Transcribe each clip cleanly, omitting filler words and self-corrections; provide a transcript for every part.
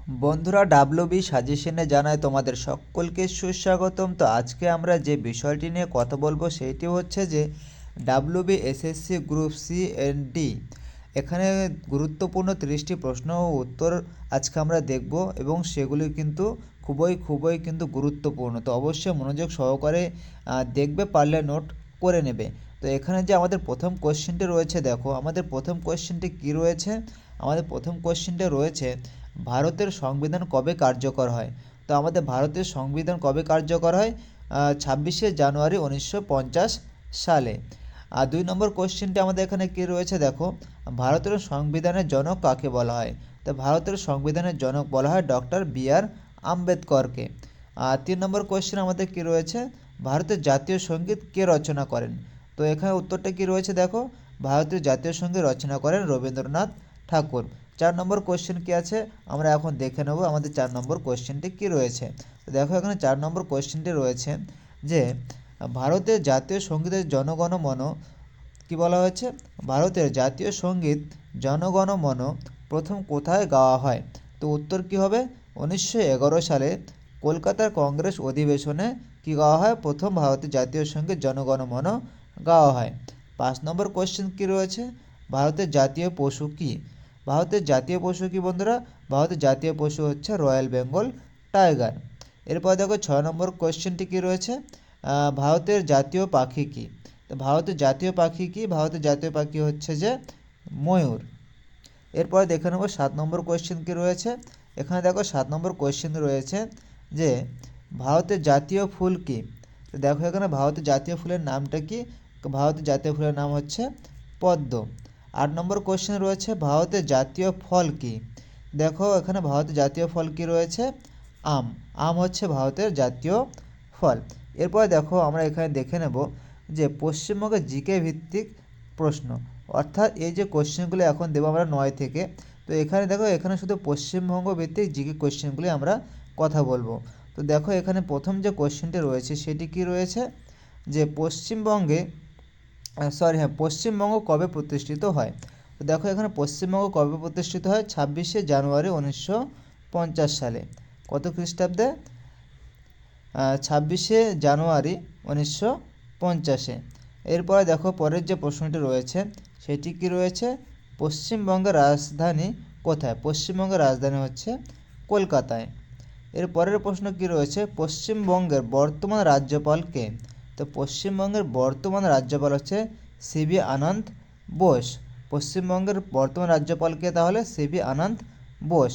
বন্ধুরা, ডাব্লিউবি সাজেশনে জানায় তোমাদের সকলকে সুস্বাগতম। তো আজকে আমরা যে বিষয়টি নিয়ে কথা বলবো সেইটি হচ্ছে যে WB SSC group C and D এখানে গুরুত্বপূর্ণ 30টি প্রশ্ন ও উত্তর আজকে আমরা দেখব এবং সেগুলি কিন্তু খুবই কিন্তু গুরুত্বপূর্ণ। তো অবশ্যই মনোযোগ সহকারে দেখবে, পারলে নোট করে নেবে। তো এখানে যে আমাদের প্রথম কোশ্চেনটি রয়েছে, দেখো আমাদের প্রথম কোশ্চেনটি কী রয়েছে। আমাদের প্রথম কোশ্চেনটা রয়েছে, ভারতের সংবিধান কবে কার্যকর হয়। তো আমাদের ভারতের সংবিধান কবে কার্যকর হয়? 26শে জানুয়ারি 1950 সালে। আর 2 নম্বর কোশ্চেনটি আমাদের এখানে কী রয়েছে, দেখো ভারতের সংবিধানের জনক কাকে বলা হয়। তো ভারতের সংবিধানের জনক বলা হয় ডক্টর বি.আর. আম্বেদকরকে। আর 3 নম্বর কোশ্চেন আমাদের কী রয়েছে, ভারতের জাতীয় সঙ্গীত কে রচনা করেন। তো এখানে উত্তরটা কী রয়েছে, দেখো ভারতের জাতীয় সঙ্গীত রচনা করেন রবীন্দ্রনাথ ঠাকুর। 4 নম্বর কোশ্চেন কী আছে আমরা এখন দেখে নেব, আমাদের 4 নম্বর কোশ্চেনটি কী রয়েছে। তো দেখো এখানে 4 নম্বর কোশ্চেনটি রয়েছে যে ভারতের জাতীয় সঙ্গীতের জনগণ মন কী বলা হয়েছে, ভারতের জাতীয় সঙ্গীত জনগণ মন প্রথম কোথায় গাওয়া হয়। তো উত্তর কী হবে, 1911 সালে কলকাতার কংগ্রেস অধিবেশনে কী গাওয়া হয়, প্রথম ভারতের জাতীয় সঙ্গীত জনগণ মন গাওয়া হয়। 5 নম্বর কোশ্চেন কী রয়েছে, ভারতের জাতীয় পশু কী। ভারতের জাতীয় পশু কী বন্ধুরা, ভারতের জাতীয় পশু হচ্ছে রয়্যাল বেঙ্গল টাইগার। এরপর দেখো 6 নম্বর কোশ্চেনটি কী রয়েছে, ভারতের জাতীয় পাখি কী। তো ভারতের জাতীয় পাখি কী, ভারতের জাতীয় পাখি হচ্ছে যে ময়ূর। এরপরে দেখে নেব 7 নম্বর কোশ্চেন কী রয়েছে। এখানে দেখো 7 নম্বর কোশ্চেন রয়েছে যে ভারতের জাতীয় ফুল কী। তো দেখো এখানে ভারতের জাতীয় ফুলের নামটা কি, ভারতের জাতীয় ফুলের নাম হচ্ছে পদ্ম। 8 নম্বর কোশ্চেন রয়েছে ভারতের জাতীয় ফল কী। দেখো এখানে ভারতের জাতীয় ফল কী রয়েছে, আম। আম হচ্ছে ভারতের জাতীয় ফল। এরপর দেখো আমরা এখানে দেখে নেব যে পশ্চিমবঙ্গের জিকে ভিত্তিক প্রশ্ন, অর্থাৎ এই যে কোশ্চেনগুলো এখন দেবো আমরা 9 থেকে। তো এখানে দেখো এখানে শুধু পশ্চিমবঙ্গ ভিত্তিক জিকে কোশ্চেনগুলি আমরা কথা বলবো। তো দেখো এখানে প্রথম যে কোশ্চেনটি রয়েছে সেটি কি রয়েছে যে পশ্চিমবঙ্গ কবে প্রতিষ্ঠিত হয়। তো দেখো এখানে পশ্চিমবঙ্গ কবে প্রতিষ্ঠিত হয়, 26শে জানুয়ারি 1950 সালে। কত খ্রিস্টাব্দে, 26শে জানুয়ারি 1950-এ। এরপরে দেখো পরের যে প্রশ্নটি রয়েছে সেটি কি রয়েছে, পশ্চিমবঙ্গের রাজধানী কোথায়। পশ্চিমবঙ্গের রাজধানী হচ্ছে কলকাতায়। এর পরের প্রশ্ন কি রয়েছে, পশ্চিমবঙ্গের বর্তমান রাজ্যপাল কে। তো পশ্চিমবঙ্গের বর্তমান রাজ্যপাল হচ্ছে সিবি আনন্দ বোস। পশ্চিমবঙ্গের বর্তমান রাজ্যপাল কে, তাহলে সিবি আনন্দ বোস।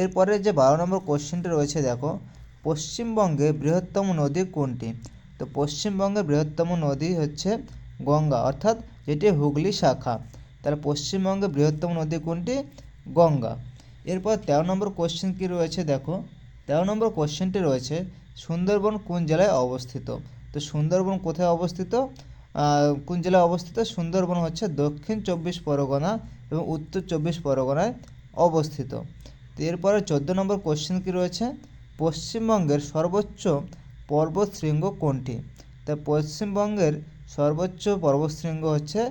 এরপরে যে 12 নম্বর কোশ্চেনটি রয়েছে, দেখো পশ্চিমবঙ্গের বৃহত্তম নদী কোনটি। তো পশ্চিমবঙ্গের বৃহত্তম নদী হচ্ছে গঙ্গা, অর্থাৎ যেটি হুগলি শাখা। তাহলে পশ্চিমবঙ্গের বৃহত্তম নদী কোনটি, গঙ্গা। এরপর 13 নম্বর কোশ্চেন কি রয়েছে, দেখো 13 নম্বর কোশ্চেনটি রয়েছে সুন্দরবন কোন জেলায় অবস্থিত। তো সুন্দরবন কোথায় অবস্থিত, কোন জেলায় অবস্থিত, সুন্দরবন হচ্ছে দক্ষিণ 24 পরগনা এবং উত্তর 24 পরগনায় অবস্থিত। তো এরপরে 14 নম্বর কোশ্চেন কি রয়েছে, পশ্চিমবঙ্গের সর্বোচ্চ পর্বতশৃঙ্গ কোনটি। তা পশ্চিমবঙ্গের সর্বোচ্চ পর্বতশৃঙ্গ হচ্ছে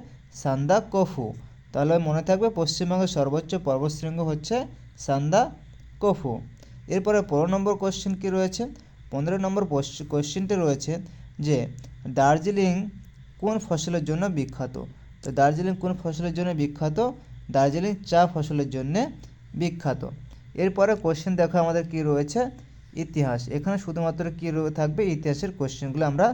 সান্দাকফু। তাহলে মনে থাকবে পশ্চিমবঙ্গের সর্বোচ্চ পর্বতশৃঙ্গ হচ্ছে সান্দাকফু। এরপরে 15 নম্বর কোশ্চেন কি রয়েছে, 15 নম্বর কোশ্চেনটি রয়েছে যে দার্জিলিং কোন ফসলের জন্য বিখ্যাত। তো দার্জিলিং কোন ফসলের জন্য বিখ্যাত, দার্জিলিং চা ফসলের জন্য বিখ্যাত। এরপরে কোশ্চেন দেখো আমাদের কি রয়েছে, ইতিহাস। এখানে শুধুমাত্র কী থাকবে, ইতিহাসের কোশ্চেনগুলো আমরা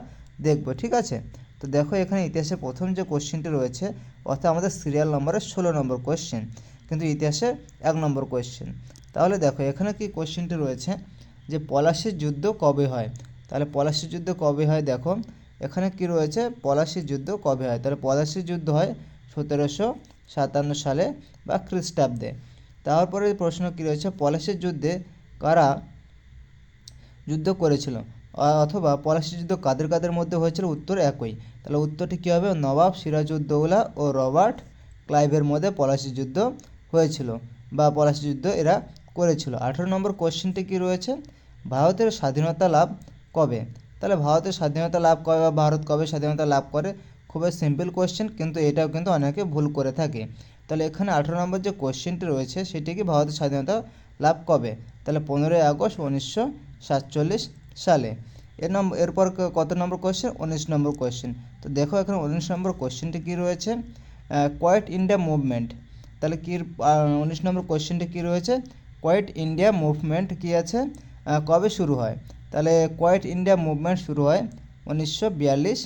দেখব, ঠিক আছে। তো দেখো এখানে ইতিহাসে প্রথম যে কোশ্চেনটি রয়েছে, অর্থাৎ আমাদের সিরিয়াল নম্বরের 16 নম্বর কোশ্চেন, কিন্তু ইতিহাসে 1 নম্বর কোশ্চেন। তাহলে দেখো এখানে কি কোশ্চেনটি রয়েছে যে পলাশির যুদ্ধ কবে হয়। তাহলে পলাশির যুদ্ধ কবে হয়, দেখো এখানে কি রয়েছে, পলাশির যুদ্ধ কবে হয়। তাহলে পলাশির যুদ্ধ হয় 1757 সালে বা খ্রিস্টাব্দে। তারপরে প্রশ্ন কী রয়েছে, পলাশির যুদ্ধে কারা যুদ্ধ করেছিল, অথবা পলাশির যুদ্ধ কাদের কাদের মধ্যে হয়েছিল, উত্তর একই। তাহলে উত্তরটি কী হবে, নবাব সিরাজউদ্দৌলা ও রবার্ট ক্লাইভের মধ্যে পলাশির যুদ্ধ হয়েছিল বা পলাশির যুদ্ধ এরা করেছিল। 18 নম্বর কোশ্চেনটি কী রয়েছে, ভারতের স্বাধীনতা লাভ কবে। তাহলে ভারতের স্বাধীনতা লাভ কবে বা ভারত কবে স্বাধীনতা লাভ করে, খুবই সিম্পল কোশ্চেন, কিন্তু এটাও কিন্তু অনেকে ভুল করে থাকে। তাহলে এখানে 18 নম্বর যে কোশ্চেনটি রয়েছে সেটি কি, ভারতের স্বাধীনতা লাভ কবে। তাহলে 15ই আগস্ট 1947 সালে। এরপর কত নম্বর কোয়েশ্চেন? 19 নম্বর কোয়েশ্চেন। তো দেখো এখানে 19 নম্বর কোয়েশ্চেনটি কী রয়েছে, কোয়েট ইন্ডিয়া মুভমেন্ট। তাহলে কি 19 নম্বর কোয়েশ্চেনটি কী রয়েছে, কোয়েট ইন্ডিয়া মুভমেন্ট কী আছে, কবে শুরু হয়? তাহলে কোয়েট ইন্ডিয়া মুভমেন্ট শুরু হয় 1942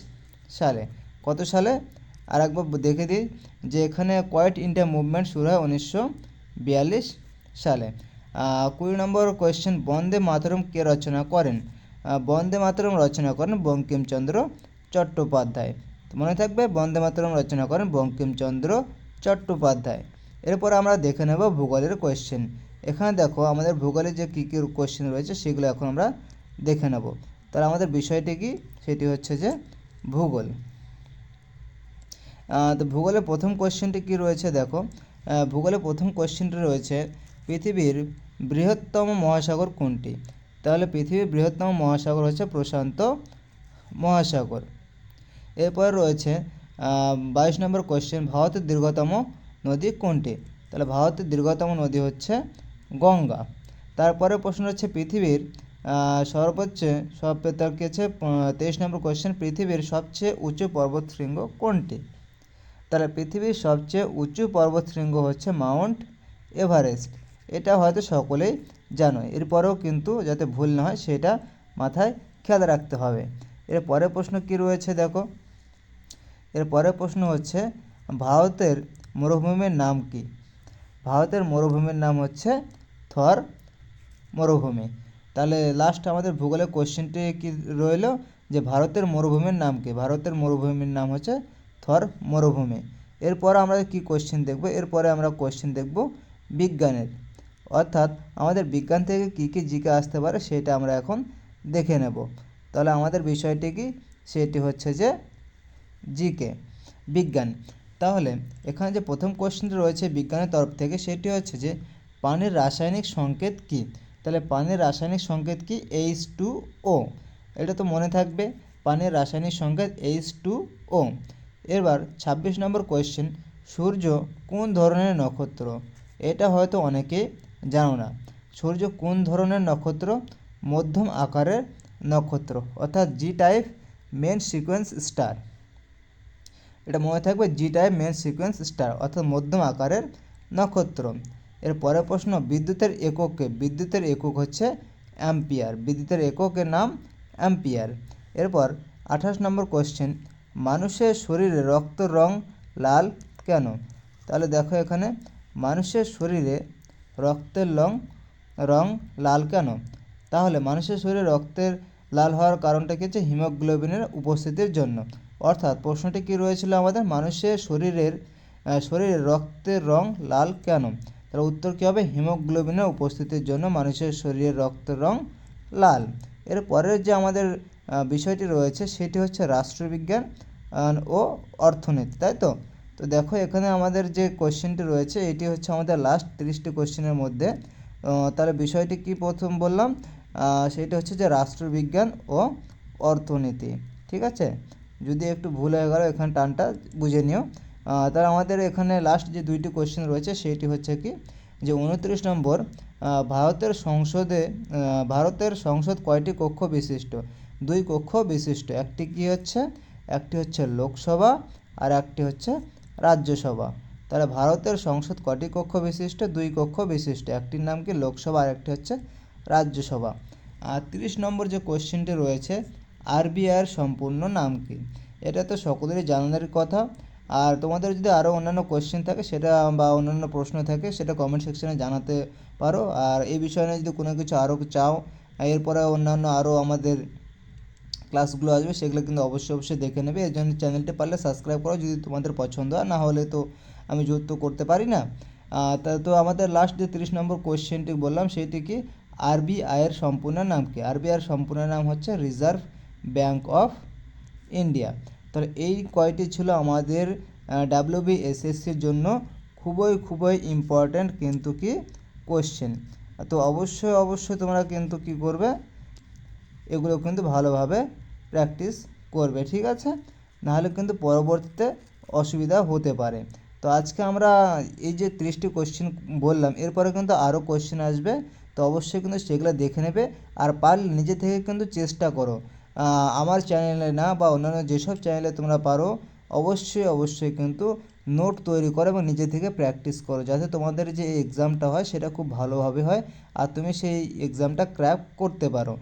সালে। কত সালে? আর একবার দেখে দিই যে এখানে কোয়েট ইন্ডিয়া মুভমেন্ট শুরু হয় 1942 সালে। 20 নম্বর কোয়েশ্চেন, বন্দে মাতরম কে রচনা করেন? বন্দে মাতরম রচনা করেন বঙ্কিমচন্দ্র চট্টোপাধ্যায়। মনে থাকবে, বন্দে মাতরম রচনা করেন বঙ্কিমচন্দ্র চট্টোপাধ্যায়। এরপর আমরা দেখে নেব ভূগোলের কোয়েশ্চেন। এখানে দেখো আমাদের ভূগোলে যে কী কী কোয়েশ্চেন রয়েছে সেগুলো এখন আমরা দেখে নেব। তাহলে আমাদের বিষয়টি কি, সেটি হচ্ছে যে ভূগোল। তো ভূগোলের প্রথম কোয়েশ্চেনটি কী রয়েছে দেখো, ভূগোলের প্রথম কোয়েশ্চেনটি রয়েছে পৃথিবীর বৃহত্তম মহাসাগর কোনটি? তাহলে পৃথিবীর বৃহত্তম মহাসাগর হচ্ছে প্রশান্ত মহাসাগর। এরপর রয়েছে 22 নম্বর কোয়েশ্চেন, ভারতের দীর্ঘতম নদী কোনটি? তাহলে ভারতের দীর্ঘতম নদী হচ্ছে গঙ্গা। তারপরে প্রশ্ন হচ্ছে পৃথিবীর সর্বোচ্চ তার কি আছে 23 নম্বর কোয়েশ্চেন, পৃথিবীর সবচেয়ে উঁচু পর্বতশৃঙ্গ কোনটি? তাহলে পৃথিবীর সবচেয়ে উঁচু পর্বতশৃঙ্গ হচ্ছে মাউন্ট এভারেস্ট। এটা হয়তো সকলেই জানো, এরপরেও কিন্তু যাতে ভুল না হয় সেটা মাথায় খেয়াল রাখতে হবে। এর পরের প্রশ্ন কি রয়েছে দেখো, এর পরের প্রশ্ন হচ্ছে ভারতের মরুভূমির নাম কি? ভারতের মরুভূমির নাম হচ্ছে থর মরুভূমি। তাহলে লাস্ট আমাদের ভূগোলের কোশ্চেনটি কি রইল, যে ভারতের মরুভূমির নাম কি? ভারতের মরুভূমির নাম হচ্ছে থর মরুভূমি। এরপর আমরা কি কোশ্চেন দেখব, এরপরে আমরা কোশ্চেন দেখব বিজ্ঞানের, অর্থাৎ আমাদের বিজ্ঞান থেকে কী কী জিকে আসতে পারে সেটা আমরা এখন দেখে নেব। তাহলে আমাদের বিষয়টি কি, সেটি হচ্ছে যে জিকে বিজ্ঞান। তাহলে এখানে যে প্রথম কোশ্চেনটি রয়েছে বিজ্ঞানের তরফ থেকে সেটি হচ্ছে যে পানির রাসায়নিক সংকেত কি? তাহলে পানির রাসায়নিক সংকেত কি? H2O। এটা তো মনে থাকবে, পানির রাসায়নিক সংকেত H2O। এবার 26 নম্বর কোয়েশ্চেন, সূর্য কোন ধরনের নক্ষত্র? এটা হয়তো অনেকেই জানো না। সূর্য কোন ধরনের নক্ষত্র? মধ্যম আকারের নক্ষত্র, অর্থাৎ G type main sequence star. এটা মনে থাকবে, G type main sequence star, অর্থাৎ মধ্যম আকারের নক্ষত্র। এর পরের প্রশ্ন, বিদ্যুতের এককে, বিদ্যুতের একক হচ্ছে অ্যাম্পিয়ার, বিদ্যুতের এককের নাম অ্যাম্পিয়ার। এরপর 28 নম্বর কোয়েশ্চেন, মানুষের শরীরে রক্তের রং লাল কেন? তাহলে দেখো এখানে মানুষের শরীরে রক্তের রং লাল কেন? তাহলে মানুষের শরীরে রক্তের লাল হওয়ার কারণটা কি হচ্ছে? হিমোগ্লোবিনের উপস্থিতির জন্য। অর্থাৎ প্রশ্নটি কী রয়েছিল আমাদের, মানুষের শরীরে রক্তের রং লাল কেন? তার উত্তর কী হবে? হিমোগ্লোবিনের উপস্থিতির জন্য মানুষের শরীরে রক্তের রং লাল। এর পরের যে আমাদের বিষয়টি রয়েছে সেটি হচ্ছে রাষ্ট্রবিজ্ঞান ও অর্থনীতি, তাই তো? তো দেখো এখানে আমাদের যে কোশ্চেনটি রয়েছে এটি হচ্ছে আমাদের লাস্ট 30টি কোশ্চেনের মধ্যে। তাহলে বিষয়টি কি প্রথম বললাম, সেটা হচ্ছে যে রাষ্ট্রবিজ্ঞান ও অর্থনীতি। ঠিক আছে, যদি একটু ভুল হয়ে গেল এখানে টানটা বুঝে নিও। তাহলে আমাদের এখানে লাস্ট যে 2টি কোশ্চেন রয়েছে সেটি হচ্ছে কি, যে 29 নম্বর, ভারতের সংসদ কয়টি কক্ষ বিশিষ্ট? 2 কক্ষ বিশিষ্ট। একটি হচ্ছে লোকসভা আর একটি হচ্ছে রাজ্যসভা। তাহলে ভারতের সংসদ কয়টি কক্ষ বিশিষ্ট? 2 কক্ষ বিশিষ্ট। একটির নাম কি লোকসভা আর একটি হচ্ছে রাজ্যসভা। আর 30 নম্বর যে কোশ্চেনটি রয়েছে, আরবিআইয়ের সম্পূর্ণ নাম কি? এটা তো সকলেরই জানার কথা। আর তোমাদের যদি আরও অন্যান্য কোশ্চেন থাকে সেটা বা অন্যান্য প্রশ্ন থাকে সেটা কমেন্ট সেকশনে জানাতে পারো। আর এই বিষয়ে নিয়ে যদি কোনো কিছু আরও চাও, এরপরে অন্যান্য আরও আমাদের ক্লাসগুলো আসবে সেগুলো কিন্তু অবশ্যই দেখে নেবে। এর জন্য চ্যানেলটি পারলে সাবস্ক্রাইব করো যদি তোমাদের পছন্দ হয়, না হলে তো আমি জোর তো করতে পারি না। তো আমাদের লাস্ট যে 30 নম্বর কোশ্চেনটি বললাম সেটি কি, আরবিআইয়ের সম্পূর্ণ নাম কি? আরবিআইয়ের সম্পূর্ণ নাম হচ্ছে রিজার্ভ ব্যাঙ্ক অফ ইন্ডিয়া। তাহলে এই কয়টি ছিল আমাদের WBSSCর জন্য খুবই ইম্পর্ট্যান্ট কিন্তু কি কোশ্চেন। তো অবশ্যই তোমরা কিন্তু কি করবে, এগুলো কিন্তু ভালোভাবে প্র্যাকটিস করবে, ঠিক আছে? নাহলে কিন্তু পরবর্তীতে অসুবিধা হতে পারে। তো আজকে আমরা এই যে 30টি কোশ্চেন বললাম, এরপরে কিন্তু আরও কোশ্চেন আসবে। তো অবশ্যই কিন্তু সেগুলো দেখে নেবে, আর পারলে নিজে থেকে কিন্তু চেষ্টা করো। আমার চ্যানেলে না বা অন্যান্য যেসব চ্যানেলে তোমরা পারো অবশ্যই কিন্তু নোট তৈরি করো এবং নিজে থেকে প্র্যাকটিস করো, যাতে তোমাদের যে এক্সামটা হয় সেটা খুব ভালোভাবে হয় আর তুমি সেই এক্সামটা ক্র্যাক করতে পারো।